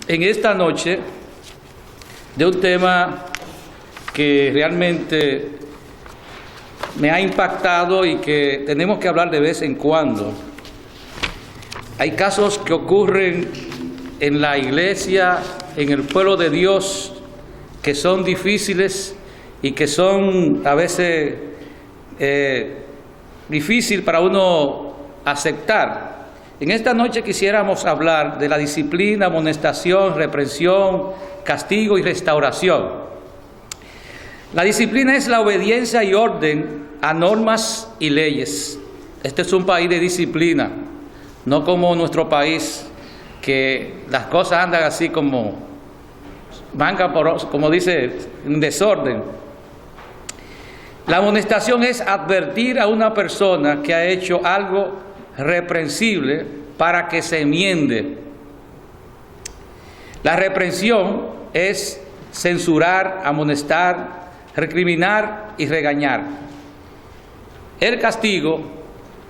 en esta noche de un tema que realmente me ha impactado y que tenemos que hablar de vez en cuando. Hay casos que ocurren en la iglesia, en el pueblo de Dios, que son difíciles y que son a veces difícil para uno aceptar. En esta noche quisiéramos hablar de la disciplina, amonestación, reprensión, castigo y restauración. La disciplina es la obediencia y orden a normas y leyes. Este es un país de disciplina, no como nuestro país, que las cosas andan así como dice, en desorden. La amonestación es advertir a una persona que ha hecho algo reprensible para que se enmiende. La reprensión es censurar, amonestar, recriminar y regañar. El castigo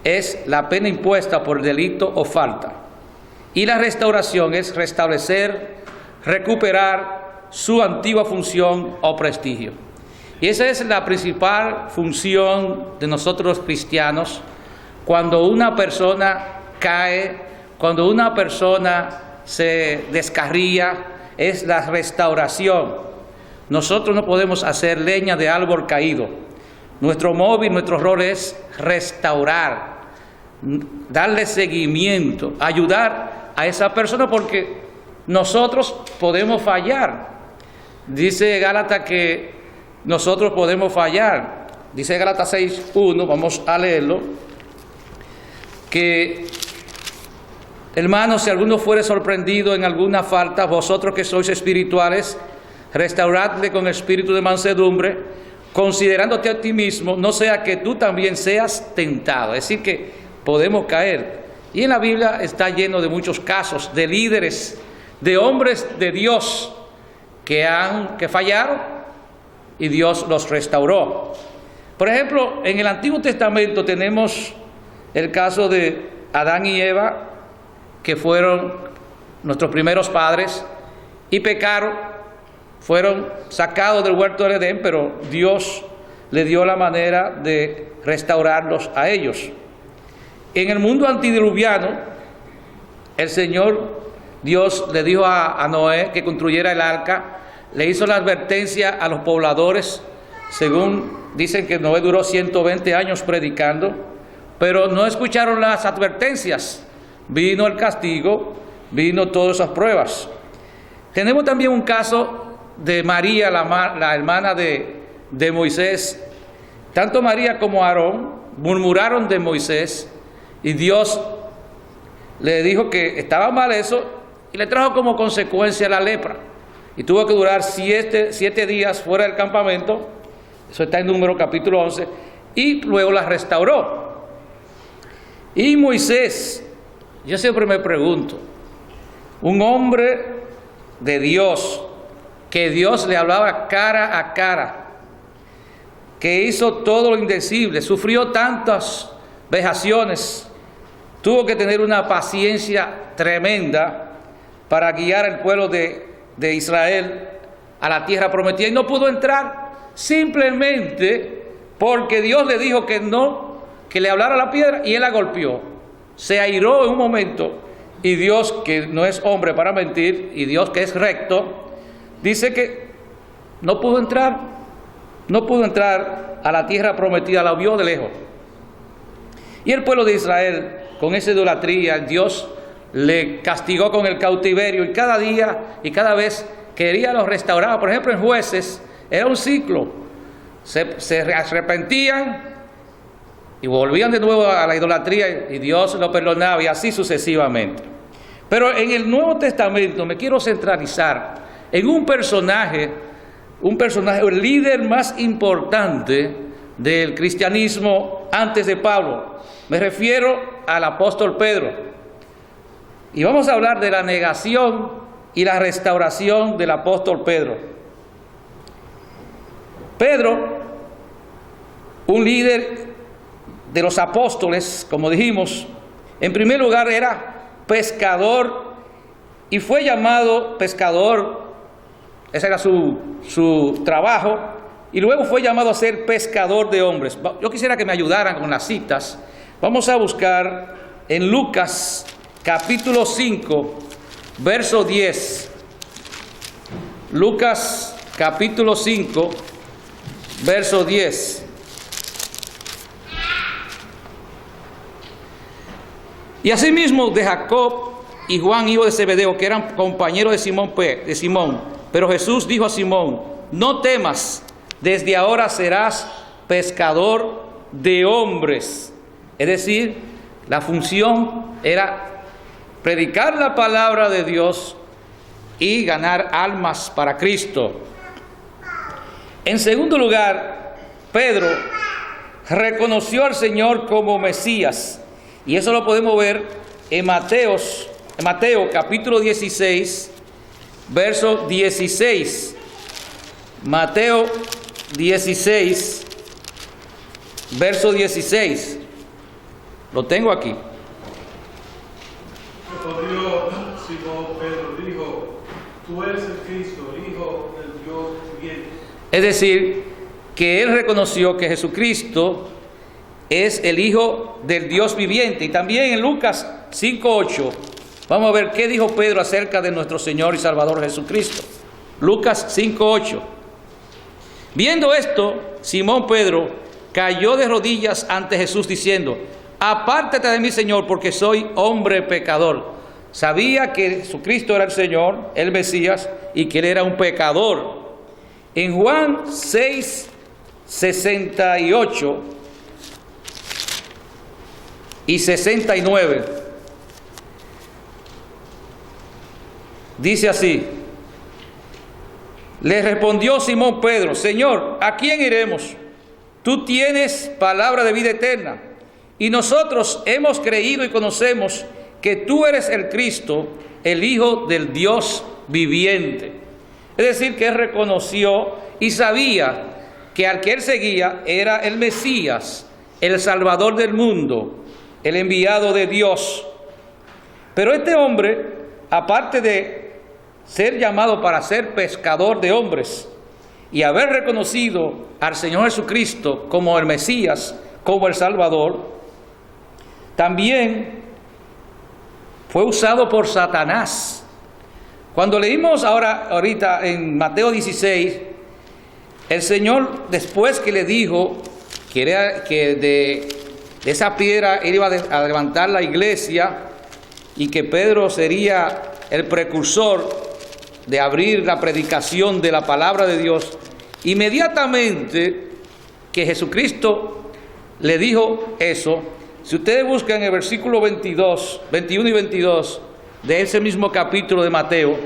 es la pena impuesta por delito o falta. Y la restauración es restablecer, recuperar su antigua función o prestigio. Y esa es la principal función de nosotros cristianos. Cuando una persona cae, cuando una persona se descarría, es la restauración. Nosotros no podemos hacer leña de árbol caído. Nuestro móvil, nuestro rol es restaurar, darle seguimiento, ayudar a esa persona, porque nosotros podemos fallar. Dice Gálatas que nosotros podemos fallar. Dice Gálatas 6:1, vamos a leerlo. Que, hermanos, si alguno fuere sorprendido en alguna falta, vosotros que sois espirituales, restauradle con espíritu de mansedumbre, considerándote a ti mismo, no sea que tú también seas tentado. Es decir, que podemos caer. Y en la Biblia está lleno de muchos casos de líderes, de hombres de Dios que fallaron y Dios los restauró. Por ejemplo, en el Antiguo Testamento tenemos el caso de Adán y Eva, que fueron nuestros primeros padres, y pecaron, fueron sacados del huerto del Edén, pero Dios le dio la manera de restaurarlos a ellos. En el mundo antediluviano, el Señor Dios le dijo a Noé que construyera el arca, le hizo la advertencia a los pobladores, según dicen que Noé duró 120 años predicando, pero no escucharon las advertencias. Vino el castigo, vino todas esas pruebas. Tenemos también un caso de María, la hermana de Moisés. Tanto María como Aarón murmuraron de Moisés y Dios le dijo que estaba mal eso y le trajo como consecuencia la lepra. Y tuvo que durar 7 días fuera del campamento. Eso está en Números capítulo 11. Y luego la restauró. Y Moisés, yo siempre me pregunto, un hombre de Dios, que Dios le hablaba cara a cara, que hizo todo lo indecible, sufrió tantas vejaciones, tuvo que tener una paciencia tremenda para guiar al pueblo de Israel a la tierra prometida, y no pudo entrar simplemente porque Dios le dijo que no, que le hablara la piedra, y él la golpeó. Se airó en un momento, y Dios, que no es hombre para mentir, y Dios que es recto, dice que no pudo entrar a la tierra prometida, la vio de lejos. Y el pueblo de Israel, con esa idolatría, Dios le castigó con el cautiverio, y cada día y cada vez quería los restaurar. Por ejemplo, en Jueces era un ciclo, se arrepentían y volvían de nuevo a la idolatría, y Dios lo perdonaba, y así sucesivamente. Pero en el Nuevo Testamento me quiero centralizar en un personaje, el líder más importante del cristianismo antes de Pablo. Me refiero al apóstol Pedro. Y vamos a hablar de la negación y la restauración del apóstol Pedro. Pedro, un líder de los apóstoles, como dijimos, en primer lugar era pescador y fue llamado pescador. Ese era su trabajo, y luego fue llamado a ser pescador de hombres. Yo quisiera que me ayudaran con las citas. Vamos a buscar en Lucas capítulo 5, verso 10. Lucas capítulo 5, verso 10. Y asimismo de Jacob y Juan, hijo de Zebedeo, que eran compañeros de Simón. Pero Jesús dijo a Simón: no temas, desde ahora serás pescador de hombres. Es decir, la función era predicar la palabra de Dios y ganar almas para Cristo. En segundo lugar, Pedro reconoció al Señor como Mesías, y eso lo podemos ver en Mateo capítulo 16, verso 16. Mateo 16, verso 16. Lo tengo aquí. Respondió Simón Pedro, dijo: tú eres el Cristo, el Hijo del Dios viviente. Es decir, que él reconoció que Jesucristo es el Hijo del Dios viviente. Y también en Lucas 5:8, vamos a ver qué dijo Pedro acerca de nuestro Señor y Salvador Jesucristo. Lucas 5:8. Viendo esto, Simón Pedro cayó de rodillas ante Jesús diciendo: apártate de mí, Señor, porque soy hombre pecador. Sabía que Jesucristo era el Señor, el Mesías, y que él era un pecador. En Juan 6:68 y 69 dice así: le respondió Simón Pedro: Señor, ¿a quién iremos? Tú tienes palabra de vida eterna, y nosotros hemos creído y conocemos que tú eres el Cristo, el Hijo del Dios viviente. Es decir, que él reconoció y sabía que al que él seguía era el Mesías, el Salvador del mundo, el enviado de Dios. Pero este hombre, aparte de ser llamado para ser pescador de hombres y haber reconocido al Señor Jesucristo como el Mesías, como el Salvador, también fue usado por Satanás. Cuando leímos ahorita en Mateo 16, el Señor, después que le dijo que de esa piedra él iba a levantar la iglesia y que Pedro sería el precursor de abrir la predicación de la palabra de Dios, inmediatamente que Jesucristo le dijo eso, si ustedes buscan el versículo 21 y 22 de ese mismo capítulo de Mateo,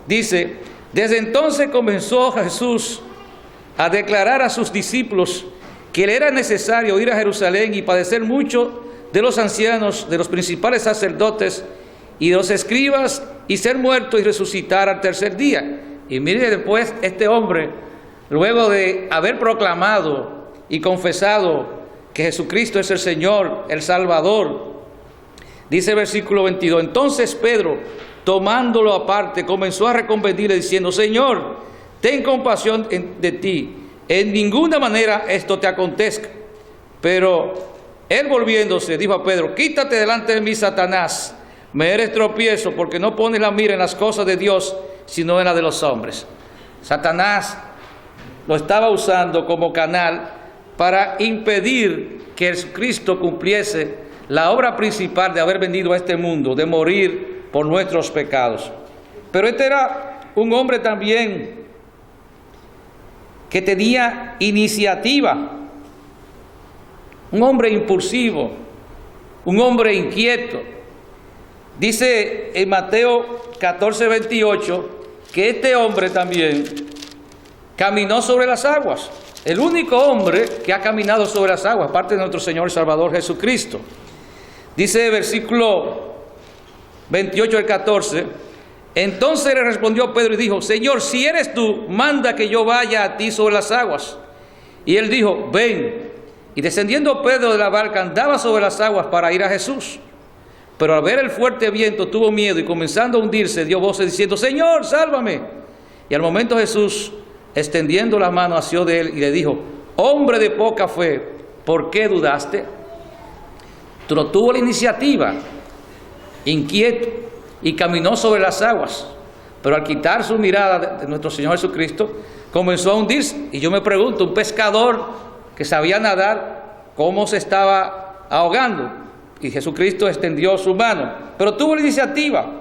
dice: desde entonces comenzó Jesús a declarar a sus discípulos que le era necesario ir a Jerusalén y padecer mucho de los ancianos, de los principales sacerdotes y de los escribas, y ser muerto y resucitar al tercer día. Y mire, después este hombre, luego de haber proclamado y confesado que Jesucristo es el Señor, el Salvador, dice el versículo 22, entonces Pedro, tomándolo aparte, comenzó a reconvenirle diciendo: Señor, ten compasión de ti, en ninguna manera esto te acontezca. Pero él, volviéndose, dijo a Pedro: quítate delante de mí, Satanás, me eres tropiezo, porque no pones la mira en las cosas de Dios, sino en las de los hombres. Satanás lo estaba usando como canal para impedir que Jesucristo cumpliese la obra principal de haber venido a este mundo, de morir por nuestros pecados. Pero este era un hombre también que tenía iniciativa, un hombre impulsivo, un hombre inquieto. Dice en Mateo 14:28 que este hombre también caminó sobre las aguas. El único hombre que ha caminado sobre las aguas, aparte de nuestro Señor y Salvador Jesucristo. Dice el versículo 28 al 14: entonces le respondió Pedro y dijo: Señor, si eres tú, manda que yo vaya a ti sobre las aguas. Y él dijo: ven. Y descendiendo Pedro de la barca, andaba sobre las aguas para ir a Jesús. pero al ver el fuerte viento tuvo miedo y comenzando a hundirse dio voces diciendo: Señor, sálvame. Y al momento Jesús, extendiendo la mano, asió de él y le dijo: hombre de poca fe, ¿por qué dudaste? Pero tuvo la iniciativa, inquieto, y caminó sobre las aguas. Pero al quitar su mirada de nuestro Señor Jesucristo, comenzó a hundirse. Y yo me pregunto, un pescador que sabía nadar, ¿cómo se estaba ahogando? Y Jesucristo extendió su mano, pero tuvo la iniciativa.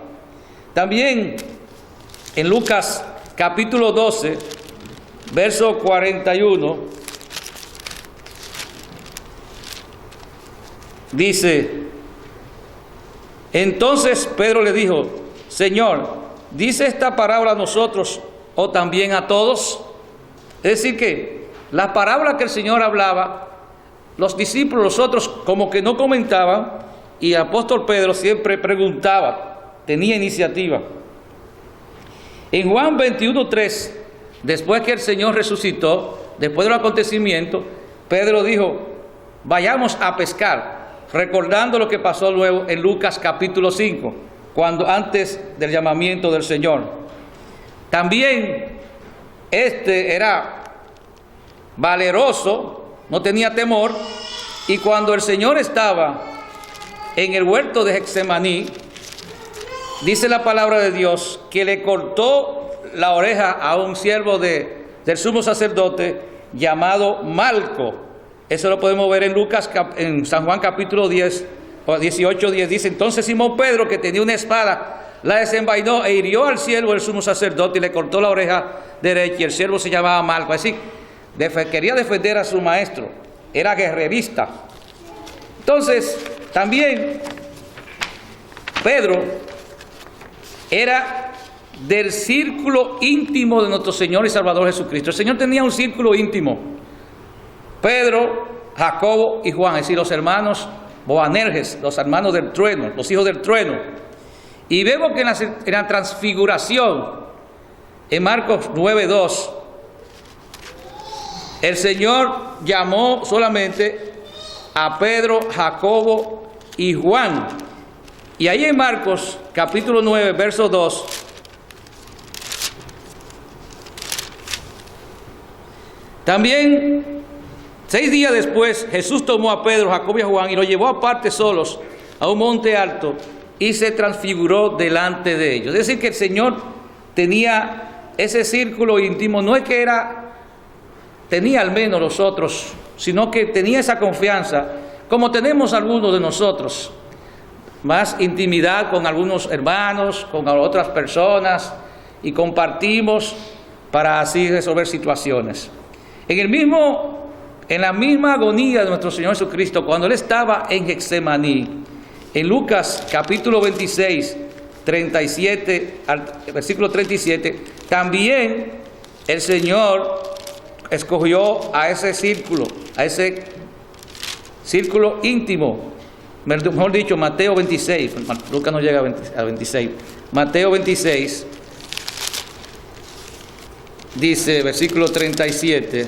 También en Lucas capítulo 12, verso 41, dice: entonces Pedro le dijo: Señor, ¿dice esta parábola a nosotros o también a todos? Es decir que la parábola que el Señor hablaba, los discípulos, los otros como que no comentaban, y el apóstol Pedro siempre preguntaba, tenía iniciativa. En Juan 21:3, después que el Señor resucitó, después del acontecimiento, Pedro dijo: vayamos a pescar, recordando lo que pasó luego en Lucas capítulo 5, cuando antes del llamamiento del Señor. También era valeroso, no tenía temor, y cuando el Señor estaba en el huerto de Getsemaní, dice la palabra de Dios que le cortó la oreja a un siervo del sumo sacerdote llamado Malco. Eso lo podemos ver en Lucas, en San Juan capítulo 10, 18:10. Dice: entonces Simón Pedro, que tenía una espada, la desenvainó e hirió al siervo del sumo sacerdote y le cortó la oreja derecha, y el siervo se llamaba Malco. Así, quería defender a su maestro, era guerrerista. Entonces, también Pedro era del círculo íntimo de nuestro Señor y Salvador Jesucristo. El Señor tenía un círculo íntimo: Pedro, Jacobo y Juan, es decir, los hermanos Boanerges, los hermanos del trueno, los hijos del trueno. Y vemos que en la transfiguración, en Marcos 9:2, el Señor llamó solamente a Pedro, Jacobo y Juan. Y ahí en Marcos capítulo 9, verso 2, también 6 días después, Jesús tomó a Pedro, Jacobo y a Juan y los llevó aparte solos a un monte alto y se transfiguró delante de ellos. Es decir, que el Señor tenía ese círculo íntimo, no es que tenía al menos los otros, sino que tenía esa confianza, como tenemos algunos de nosotros, más intimidad con algunos hermanos, con otras personas, y compartimos para así resolver situaciones. En la misma agonía de nuestro Señor Jesucristo, cuando Él estaba en Getsemaní, en Lucas capítulo 26, 37, versículo 37, también el Señor escogió a ese círculo íntimo, mejor dicho, Mateo 26, Lucas no llega a 26, Mateo 26, dice, versículo 37,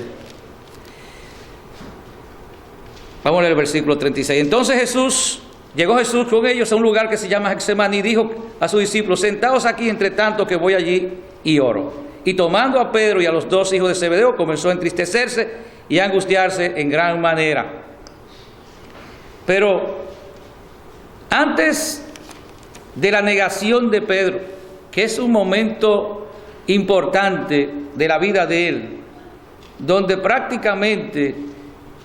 vamos a leer el versículo 36. Entonces llegó Jesús con ellos a un lugar que se llama Getsemaní y dijo a sus discípulos: sentaos aquí entre tanto que voy allí y oro. Y tomando a Pedro y a los 2 hijos de Zebedeo, comenzó a entristecerse y a angustiarse en gran manera. Pero antes de la negación de Pedro, que es un momento importante de la vida de él, donde prácticamente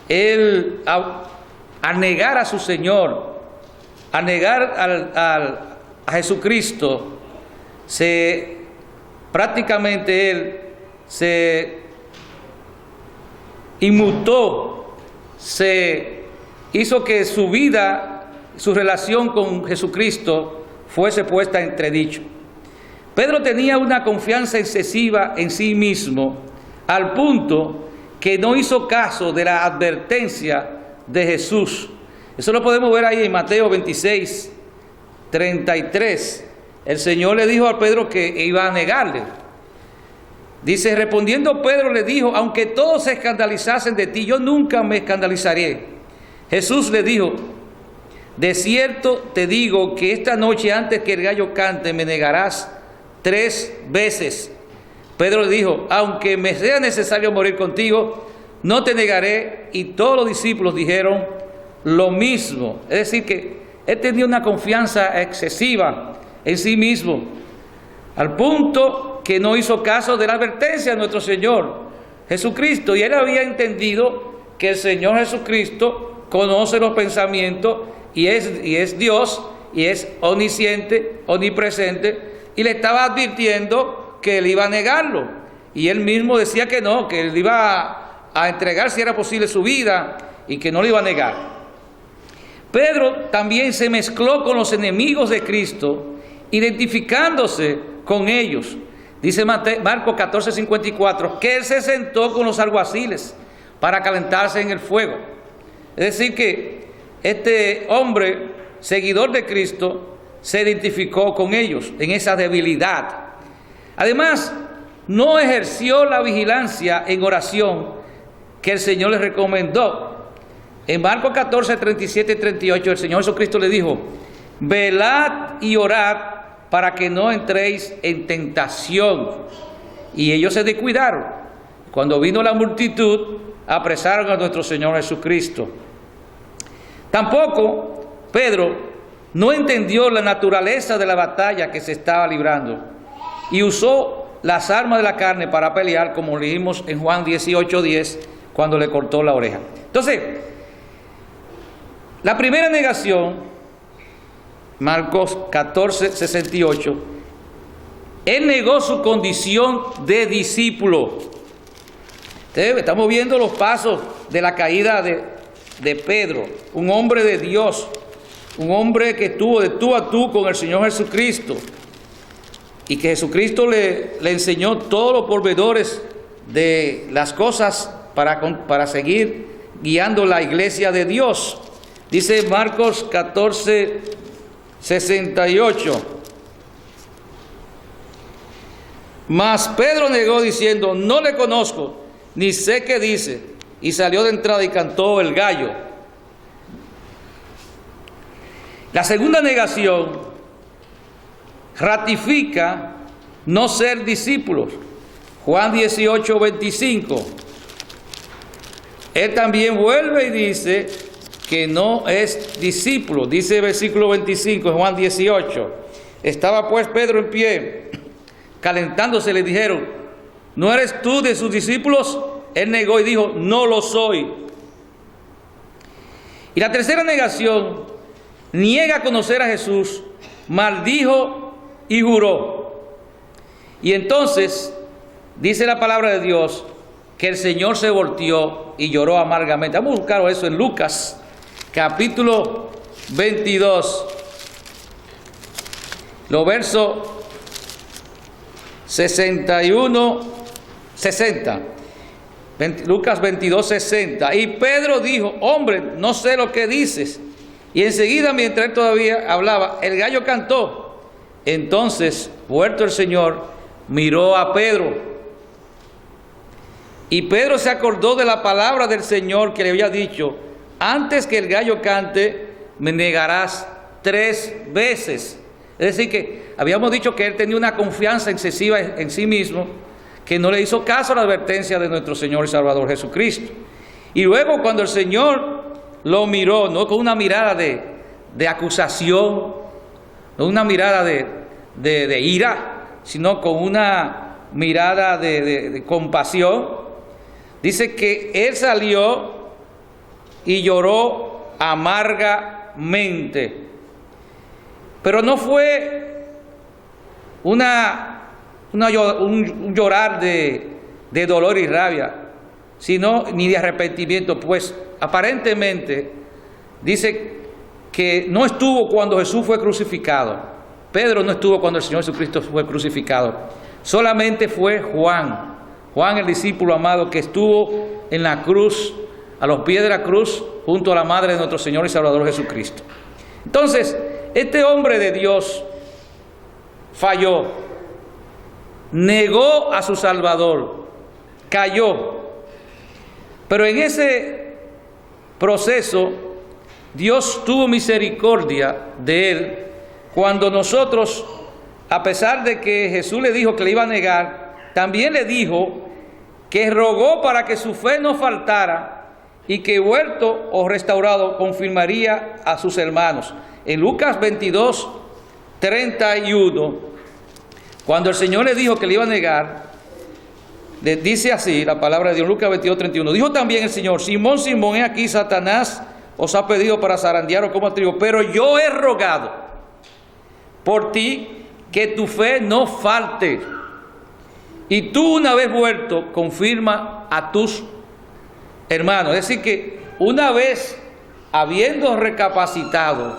él, al negar a su Señor, al negar a Jesucristo, prácticamente él se inmutó, se hizo que su vida, su relación con Jesucristo fuese puesta en entredicho. Pedro tenía una confianza excesiva en sí mismo, al punto que no hizo caso de la advertencia de Jesús. Eso lo podemos ver ahí en Mateo 26, 33. El Señor le dijo a Pedro que iba a negarle. Dice: respondiendo Pedro le dijo: aunque todos se escandalizasen de ti, yo nunca me escandalizaré. Jesús le dijo: de cierto te digo que esta noche antes que el gallo cante me negarás 3 veces. Pedro le dijo, aunque me sea necesario morir contigo, no te negaré. Y todos los discípulos dijeron lo mismo. Es decir, que él tenía una confianza excesiva en sí mismo, al punto que no hizo caso de la advertencia de nuestro Señor Jesucristo. Y él había entendido que el Señor Jesucristo conoce los pensamientos y es Dios y es omnisciente, omnipresente, y le estaba advirtiendo que él iba a negarlo. Y él mismo decía que no, que él iba a entregar si era posible su vida y que no lo iba a negar. Pedro también se mezcló con los enemigos de Cristo, identificándose con ellos. Dice Marcos 14:54 que él se sentó con los alguaciles para calentarse en el fuego. Es decir, que este hombre, seguidor de Cristo, se identificó con ellos en esa debilidad. Además, no ejerció la vigilancia en oración que el Señor le recomendó. En Marcos 14:37 y 38, el Señor Jesucristo le dijo, velad y orad para que no entréis en tentación. Y ellos se descuidaron. Cuando vino la multitud, apresaron a nuestro Señor Jesucristo. Tampoco Pedro no entendió la naturaleza de la batalla que se estaba librando y usó las armas de la carne para pelear, como leímos en Juan 18:10, cuando le cortó la oreja. Entonces, la primera negación, Marcos 14:68, él negó su condición de discípulo. Estamos viendo los pasos de la caída de Pedro, un hombre de Dios, un hombre que estuvo de tú a tú con el Señor Jesucristo, y que Jesucristo le enseñó todos los pormenores de las cosas para seguir guiando la iglesia de Dios. Dice Marcos 14:68. Mas Pedro negó diciendo, no le conozco, ni sé qué dice. Y salió de entrada y cantó el gallo. La segunda negación ratifica no ser discípulos. Juan 18:25. Él también vuelve y dice que no es discípulo. Dice el versículo 25 en Juan 18. Estaba pues Pedro en pie, calentándose, le dijeron, ¿no eres tú de sus discípulos? Él negó y dijo, no lo soy. Y la tercera negación, niega conocer a Jesús, maldijo y juró. Y entonces, dice la palabra de Dios, que el Señor se volteó y lloró amargamente. Vamos a buscar eso en Lucas, capítulo 22, los versos 60. Lucas 22:60. Y Pedro dijo, hombre, no sé lo que dices. Y enseguida, mientras él todavía hablaba, el gallo cantó. Entonces, vuelto el Señor, miró a Pedro. Y Pedro se acordó de la palabra del Señor que le había dicho, antes que el gallo cante, me negarás 3 veces. Es decir, que habíamos dicho que él tenía una confianza excesiva en sí mismo, que no le hizo caso a la advertencia de nuestro Señor y Salvador Jesucristo. Y luego cuando el Señor lo miró, no con una mirada de acusación, no una mirada de ira, sino con una mirada de compasión, dice que él salió y lloró amargamente. Pero no fue un llorar de dolor y rabia, sino ni de arrepentimiento, pues aparentemente dice que no estuvo cuando Jesús fue crucificado. Pedro no estuvo cuando el Señor Jesucristo fue crucificado. Solamente fue Juan, el discípulo amado, que estuvo en la cruz, a los pies de la cruz, junto a la madre de nuestro Señor y Salvador Jesucristo. Entonces, este hombre de Dios falló, negó a su Salvador, cayó. Pero en ese proceso Dios tuvo misericordia de él cuando nosotros, a pesar de que Jesús le dijo que le iba a negar, también le dijo que rogó para que su fe no faltara y que vuelto o restaurado confirmaría a sus hermanos. En Lucas 22, 31, cuando el Señor le dijo que le iba a negar, le dice así la palabra de Dios, Lucas 22, 31. Dijo también el Señor: Simón, Simón, he aquí Satanás os ha pedido para zarandearos como trigo, pero yo he rogado por ti que tu fe no falte. Y tú, una vez vuelto, confirma a tus hermanos. Es decir que una vez habiendo recapacitado,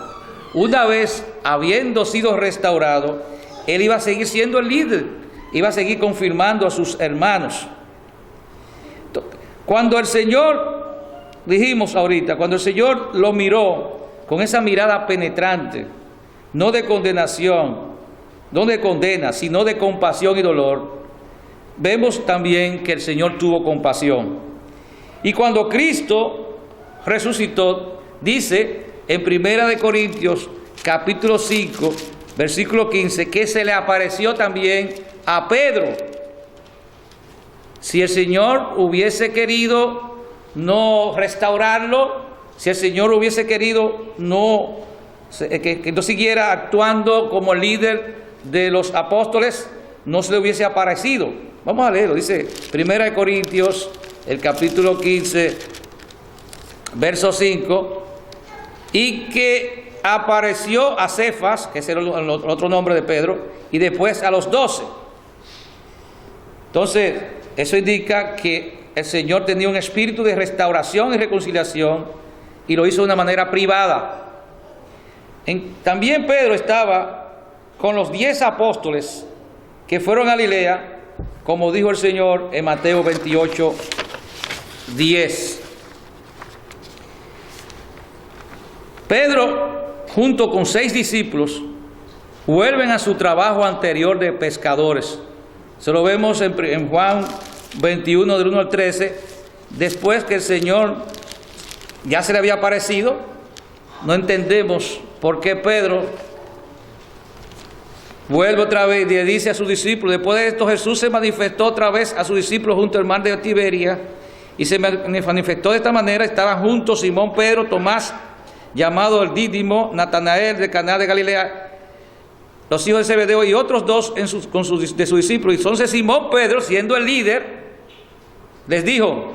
una vez habiendo sido restaurado, él iba a seguir siendo el líder, iba a seguir confirmando a sus hermanos. Cuando el Señor, dijimos ahorita, cuando el Señor lo miró con esa mirada penetrante, no de condenación, no de condena, sino de compasión y dolor, vemos también que el Señor tuvo compasión. Y cuando Cristo resucitó, dice en 1 Corintios capítulo 5, versículo 15, que se le apareció también a Pedro. Si el Señor hubiese querido no restaurarlo, si el Señor hubiese querido que no siguiera actuando como líder de los apóstoles, no se le hubiese aparecido. Vamos a leerlo, dice 1 Corintios, el capítulo 15, verso 5, y que apareció a Cefas, que es el otro nombre de Pedro, y después a los 12. Entonces, eso indica que el Señor tenía un espíritu de restauración y reconciliación, y lo hizo de una manera privada. También Pedro estaba con los 10 apóstoles que fueron a Galilea, como dijo el Señor en Mateo 28, 10. Pedro, junto con 6 discípulos, vuelven a su trabajo anterior de pescadores. Se lo vemos en Juan 21, del 1 al 13, después que el Señor ya se le había aparecido. No entendemos por qué Pedro vuelve otra vez y le dice a sus discípulos. Después de esto, Jesús se manifestó otra vez a sus discípulos junto al mar de Tiberia, y se manifestó de esta manera. Estaban juntos Simón Pedro, Tomás, llamado el Dídimo, Natanael de Caná de Galilea, los hijos de Zebedeo, y otros 2 de sus discípulos. Y entonces Simón Pedro, siendo el líder, les dijo: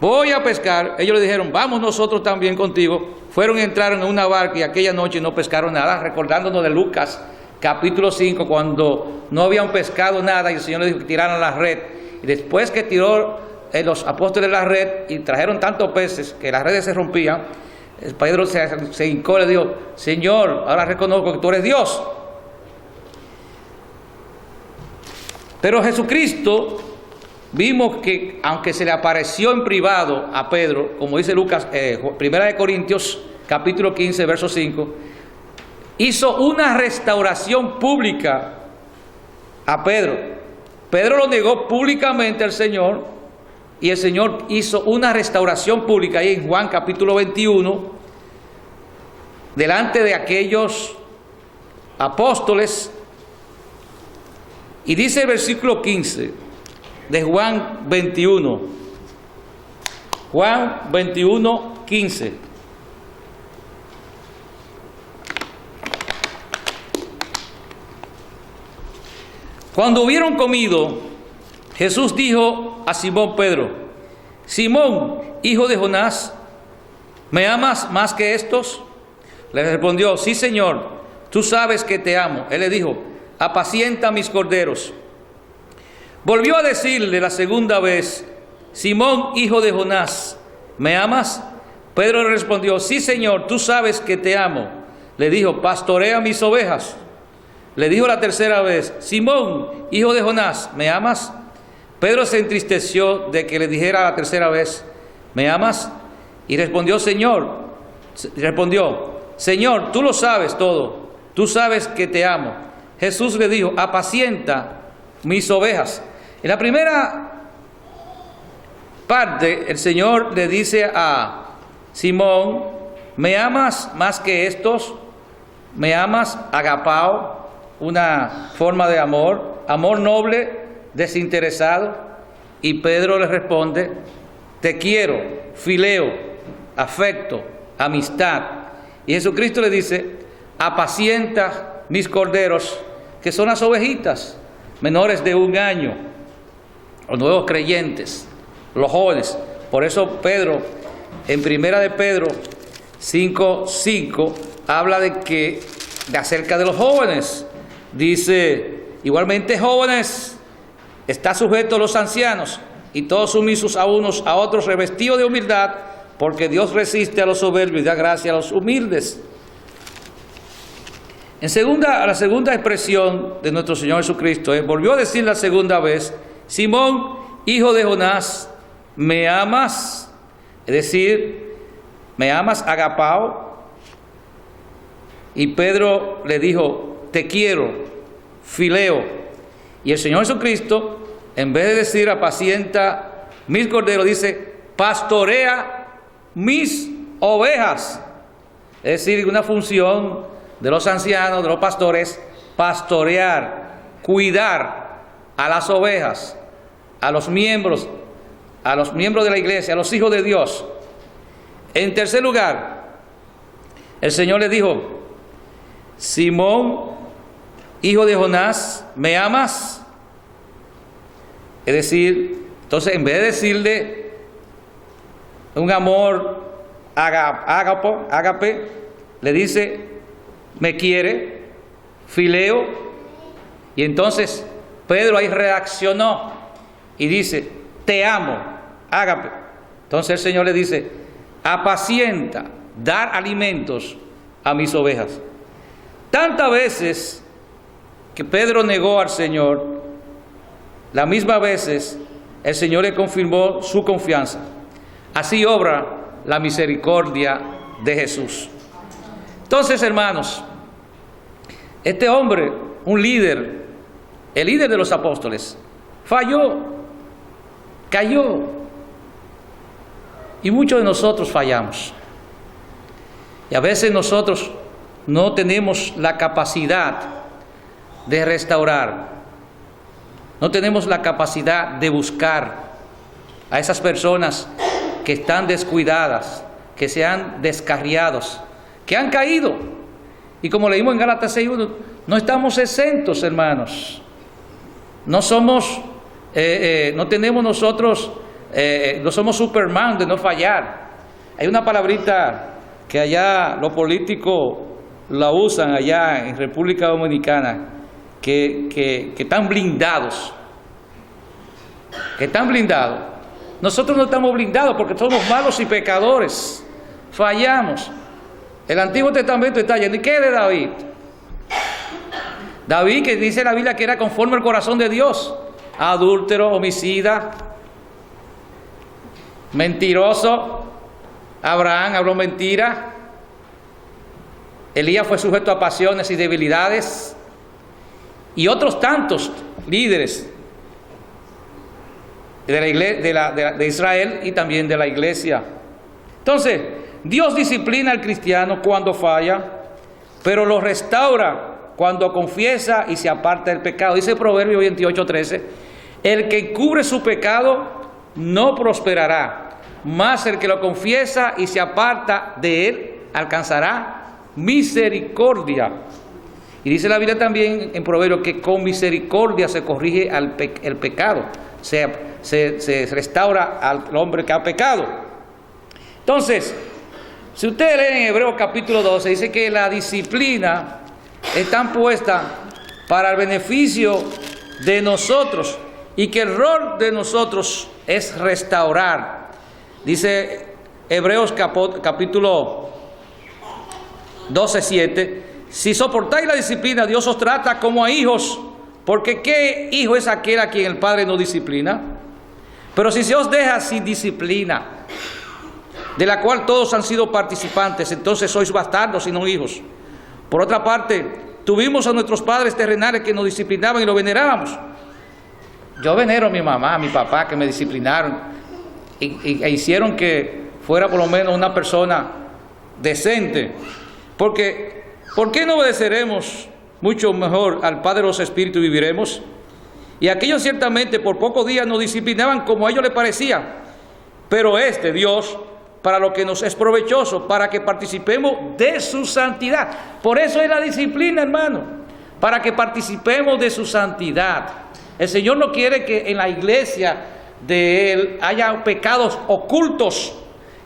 voy a pescar. Ellos le dijeron: vamos nosotros también contigo. Fueron y entraron en una barca, y aquella noche no pescaron nada, recordándonos de Lucas capítulo 5, cuando no habían pescado nada y el Señor les dijo que tiraran la red. Y después que tiró los apóstoles la red y trajeron tantos peces que las redes se rompían, Pedro se hincó y le dijo: Señor, ahora reconozco que tú eres Dios. Pero Jesucristo, vimos que aunque se le apareció en privado a Pedro, como dice Lucas, 1 Corintios capítulo 15, verso 5, hizo una restauración pública a Pedro. Pedro lo negó públicamente al Señor, y el Señor hizo una restauración pública ahí en Juan capítulo 21, delante de aquellos apóstoles. Y dice el versículo 15 de Juan 21, Juan 21, 15. Cuando hubieron comido, Jesús dijo a Simón Pedro: Simón, hijo de Jonás, ¿me amas más que estos? Le respondió: sí, Señor, tú sabes que te amo. Él le dijo: apacienta mis corderos. Volvió a decirle la segunda vez: Simón, hijo de Jonás, ¿me amas? Pedro le respondió: sí, Señor, tú sabes que te amo. Le dijo: pastorea mis ovejas. Le dijo la tercera vez: Simón, hijo de Jonás, ¿me amas? Pedro se entristeció de que le dijera la tercera vez: ¿me amas? Y respondió: Señor, tú lo sabes todo, tú sabes que te amo. Jesús le dijo: apacienta mis ovejas. En la primera parte, el Señor le dice a Simón ¿me amas más que estos? ¿Me amas? Agapao, una forma de amor noble, desinteresado. Y Pedro le responde, te quiero, fileo, afecto, amistad. Y Jesucristo le dice, apacienta mis corderos, que son las ovejitas menores de 1 año, los nuevos creyentes, los jóvenes. Por eso Pedro, en primera de Pedro 5:5, habla de acerca de los jóvenes. Dice, igualmente jóvenes, está sujeto a los ancianos, y todos sumisos a unos a otros, revestidos de humildad, porque Dios resiste a los soberbios y da gracia a los humildes. La segunda expresión de nuestro Señor Jesucristo volvió a decir la segunda vez, Simón, hijo de Jonás, ¿me amas? Es decir, ¿me amas, agapao? Y Pedro le dijo, te quiero, fileo. Y el Señor Jesucristo, en vez de decir apacienta mis corderos, dice, pastorea mis ovejas. Es decir, una función de los ancianos, de los pastores, pastorear, cuidar a las ovejas, a los miembros de la iglesia, a los hijos de Dios. En tercer lugar, el Señor le dijo, Simón, hijo de Jonás, ¿me amas? Es decir, entonces en vez de decirle un amor ágape, le dice, me quiere, fileo. Y entonces Pedro ahí reaccionó y dice, te amo, ágape. Entonces el Señor le dice, apacienta, dar alimentos a mis ovejas. Tantas veces que Pedro negó al Señor, las mismas veces el Señor le confirmó su confianza. Así obra la misericordia de Jesús. Entonces, hermanos, este hombre, un líder, el líder de los apóstoles, falló, cayó. Y muchos de nosotros fallamos. Y a veces nosotros no tenemos la capacidad de restaurar. No tenemos la capacidad de buscar a esas personas que están descuidadas, que se han descarriado, que han caído. Y como leímos en Gálatas 6:1, no estamos exentos, hermanos. No somos, no tenemos nosotros, no somos Superman de no fallar. Hay una palabrita que allá los políticos la usan allá en República Dominicana, que están blindados. Que están blindados. Nosotros no estamos blindados porque somos malos y pecadores. Fallamos. El Antiguo Testamento está lleno. ¿Y qué de David? David, que dice la Biblia que era conforme al corazón de Dios. Adúltero, homicida, mentiroso. Abraham habló mentira. Elías fue sujeto a pasiones y debilidades. Y otros tantos líderes de Israel y también de la iglesia. Entonces, Dios disciplina al cristiano cuando falla, pero lo restaura cuando confiesa y se aparta del pecado. Dice Proverbio 28:13, el que cubre su pecado no prosperará, mas el que lo confiesa y se aparta de él alcanzará misericordia. Y dice la Biblia también en Proverbios que con misericordia se corrige el pecado, se restaura al hombre que ha pecado. Entonces, si ustedes leen en Hebreos capítulo 12, dice que la disciplina está puesta para el beneficio de nosotros y que el rol de nosotros es restaurar. Dice Hebreos capítulo 12:7, si soportáis la disciplina, Dios os trata como a hijos, porque ¿qué hijo es aquel a quien el Padre no disciplina? Pero si se os deja sin disciplina, de la cual todos han sido participantes, entonces sois bastardos y no hijos. Por otra parte, tuvimos a nuestros padres terrenales que nos disciplinaban y los venerábamos. Yo venero a mi mamá, a mi papá, que me disciplinaron e hicieron que fuera por lo menos una persona decente. Porque, ¿por qué no obedeceremos mucho mejor al Padre de los Espíritus y viviremos? Y aquellos ciertamente por pocos días nos disciplinaban como a ellos les parecía, pero Dios, para lo que nos es provechoso, para que participemos de su santidad. Por eso es la disciplina, hermano, para que participemos de su santidad. El Señor no quiere que en la iglesia de Él haya pecados ocultos,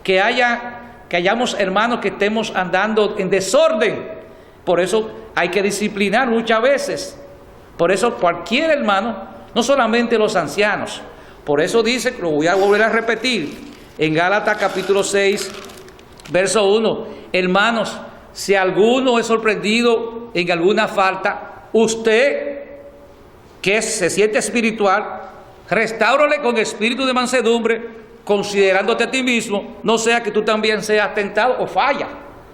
que hayamos hermanos que estemos andando en desorden. Por eso hay que disciplinar muchas veces. Por eso cualquier hermano, no solamente los ancianos. Por eso dice, lo voy a volver a repetir, en Gálatas capítulo 6, verso 1, hermanos, si alguno es sorprendido en alguna falta, usted que se siente espiritual, restáurale con espíritu de mansedumbre, considerándote a ti mismo, no sea que tú también seas tentado o falla.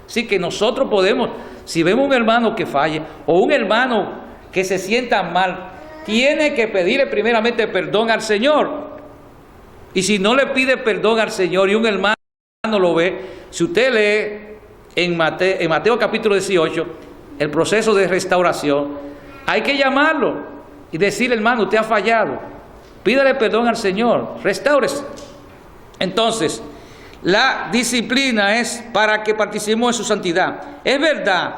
Así que nosotros podemos, si vemos un hermano que falle o un hermano que se sienta mal, tiene que pedirle primeramente perdón al Señor. Y si no le pide perdón al Señor y un hermano lo ve, si usted lee en Mateo capítulo 18, el proceso de restauración, hay que llamarlo y decirle, hermano, usted ha fallado, pídale perdón al Señor, restáurese. Entonces, la disciplina es para que participemos en su santidad. Es verdad,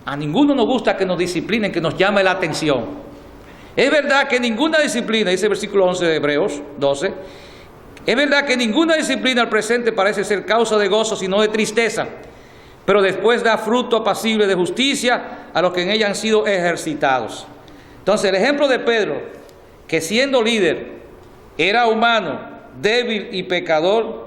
a ninguno nos gusta que nos disciplinen, que nos llame la atención. Es verdad que ninguna disciplina, dice el versículo 11 de Hebreos 12, es verdad que ninguna disciplina al presente parece ser causa de gozo, sino de tristeza, pero después da fruto apacible de justicia a los que en ella han sido ejercitados. Entonces, el ejemplo de Pedro, que siendo líder, era humano, débil y pecador,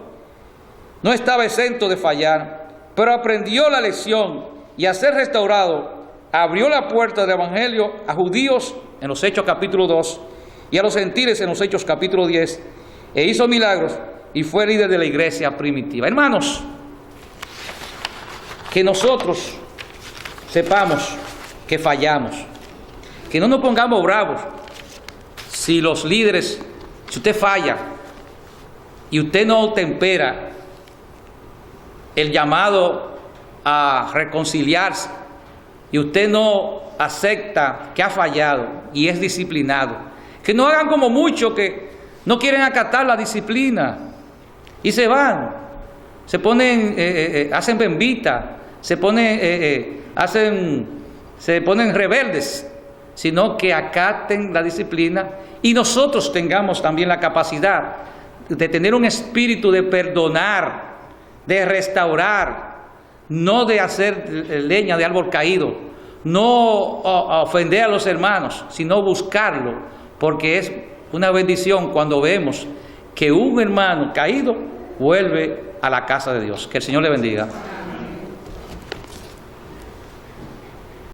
no estaba exento de fallar, pero aprendió la lección y a ser restaurado, abrió la puerta del Evangelio a judíos en los Hechos capítulo 2 y a los gentiles en los Hechos capítulo 10, e hizo milagros y fue líder de la iglesia primitiva. Hermanos, que nosotros sepamos que fallamos, que no nos pongamos bravos si los líderes, si usted falla y usted no tempera el llamado a reconciliarse y usted no acepta que ha fallado y es disciplinado. Que no hagan como muchos que no quieren acatar la disciplina y se van, se ponen, hacen bembita, se ponen rebeldes, sino que acaten la disciplina y nosotros tengamos también la capacidad de tener un espíritu de perdonar, de restaurar, no de hacer leña de árbol caído, no ofender a los hermanos, sino buscarlo, porque es una bendición cuando vemos que un hermano caído vuelve a la casa de Dios. Que el Señor le bendiga.